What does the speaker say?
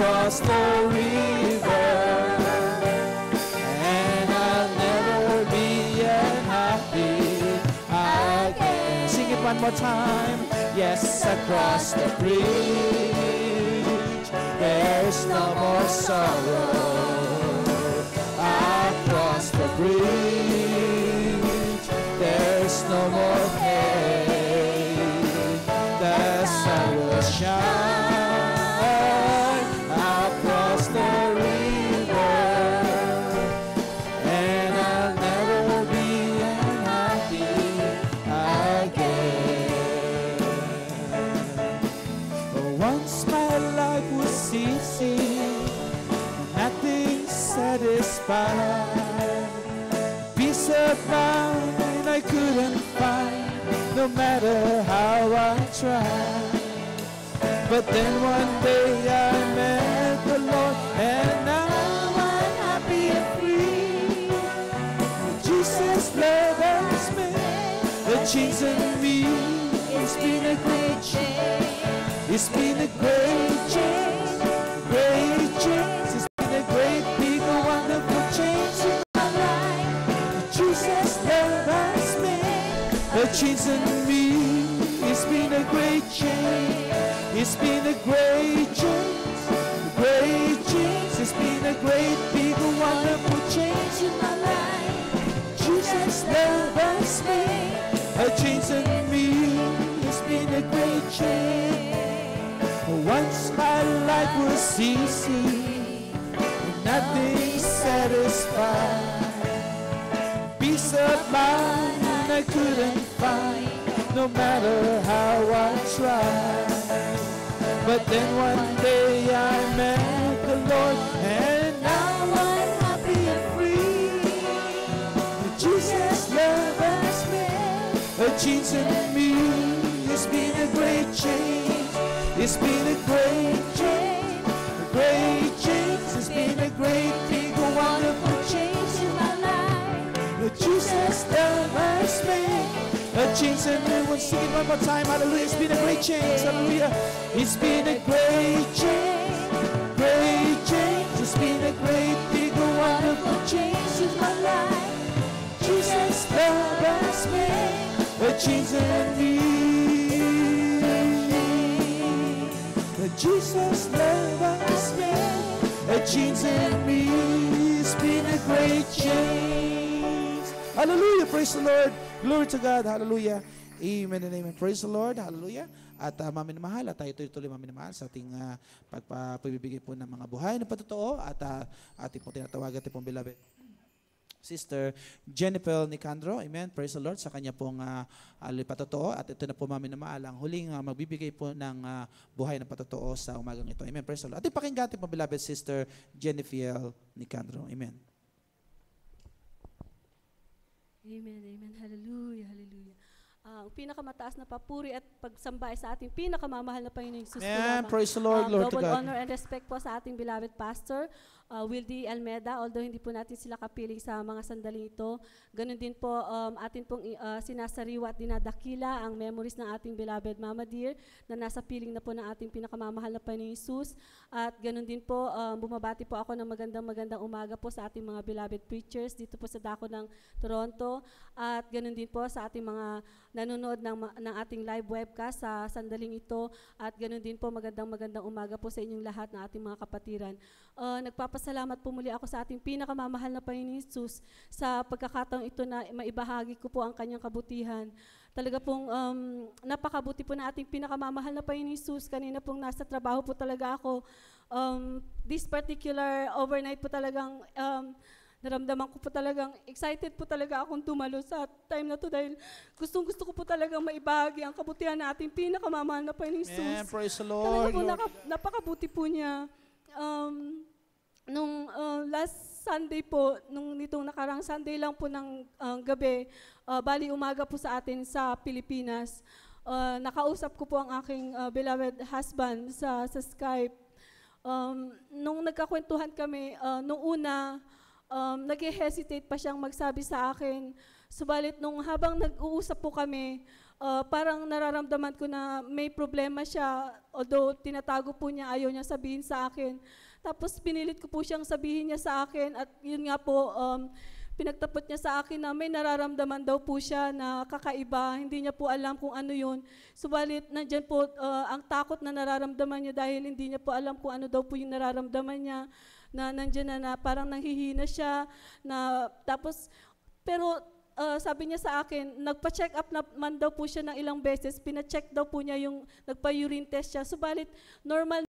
across the river, and I'll never be unhappy again. Sing it one more time. Yes, across the bridge, there's no more sorrow. Across the bridge, there's no more pain. The sun will shine across the river, and I'll never be unhappy again. Once my life was easy, nothing satisfied. Peace of mind I couldn't find, no matter how I tried. But then one day I met the Lord, and now I'm happy and free. Jesus' love has made a change in me. It's been a great change. It's been a great change. Great change. It's been a great, big, wonderful change in my life. Jesus' love has made a change in me. It's been a great change. It's been a great change. Great change. It's been a great, big, wonderful change in my life. Jesus' love has made a change in me. It's been a great change. Once my life was easy, nothing satisfied. Peace of mind I couldn't find, no matter how I tried. But then one day I met the Lord, and now I'm happy and free. Jesus' love has made a change in me. It's been a great change. It's been a great change. A great change. It's been a great, big, wonderful change in my life. Jesus' love has made a change in me. We'll sing it one more time. Hallelujah. It's been a great change. Hallelujah. It's been a great change. Great change. It's been a great, big, wonderful change in my life. Jesus' love has made a change in me. Jesus' love has made a change in me. It's been a great change. Hallelujah. Praise the Lord. Glory to God. Hallelujah. Amen and amen. Praise the Lord. Hallelujah. At maminamahal, at tayo tuloy maminamahal sa ating pagpapibigay po ng mga buhay na patotoo at ating pong tinatawagan, ating pong beloved Sister Jennifer Nicandro. Amen. Praise the Lord sa kanya pong patotoo. At ito na po maminamahal ang huling magbibigay po ng buhay na patotoo sa umagang ito. Amen. Praise the Lord. At ipakinggan ating pong beloved Sister Jennifer Nicandro. Amen. Amen, amen. Hallelujah, hallelujah. Ang pinakamataas na papuri at pagsamba sa ating pinakamamahal na Panginoong Jesus. Amen. Praise the Lord, Lord to God. Double honor and respect po sa ating beloved pastor, Wildy Almeda, although hindi po natin sila kapiling sa mga sandaling ito. Ganun din po atin pong sinasariwa at dinadakila ang memories ng ating beloved Mama Dear na nasa piling na po ng ating pinakamamahal na Panginoong Jesus. At ganun din po, bumabati po ako ng magandang umaga po sa ating mga beloved preachers dito po sa dako ng Toronto. At ganun din po sa ating mga nanonood ng ating live webcast sa sandaling ito. At ganun din po, magandang umaga po sa inyong lahat na ating mga kapatiran. Nagpapasalamat po muli ako sa ating pinakamamahal na Panginoon Jesus sa pagkakataong ito na maibahagi ko po ang kanyang kabutihan. Talaga pong napakabuti po na ating pinakamamahal na Panginoon Jesus. Kanina pong nasa trabaho po talaga ako. This particular overnight po talagang naramdaman ko po talagang excited po talaga akong tumalo sa time na to dahil gustong-gusto ko po talagang maibahagi ang kabutihan na ating pinakamamahal na Panginoon Jesus. Amen. Praise the Lord. Talaga po napakabuti po niya. Nung last Sunday po, nitong nakarang Sunday lang po ng gabi, bali umaga po sa atin sa Pilipinas, nakausap ko po ang aking beloved husband sa Skype. Nung nagkakwentuhan kami, nung una, nag-hesitate pa siyang magsabi sa akin. Subalit nung habang nag-uusap po kami, parang nararamdaman ko na may problema siya, although tinatago po niya, ayaw niya sabihin sa akin. Tapos pinilit ko po siyang sabihin niya sa akin at yun nga po, pinagtapot niya sa akin na may nararamdaman daw po siya na kakaiba, hindi niya po alam kung ano yun. Subalit nandyan po ang takot na nararamdaman niya dahil hindi niya po alam kung ano daw po yung nararamdaman niya, na nandyan na parang nanghihina siya, na tapos, pero sabi niya sa akin, nagpa-check up naman daw po siya ng ilang beses, pina-check daw po niya yung, nagpa-urine test siya, subalit normal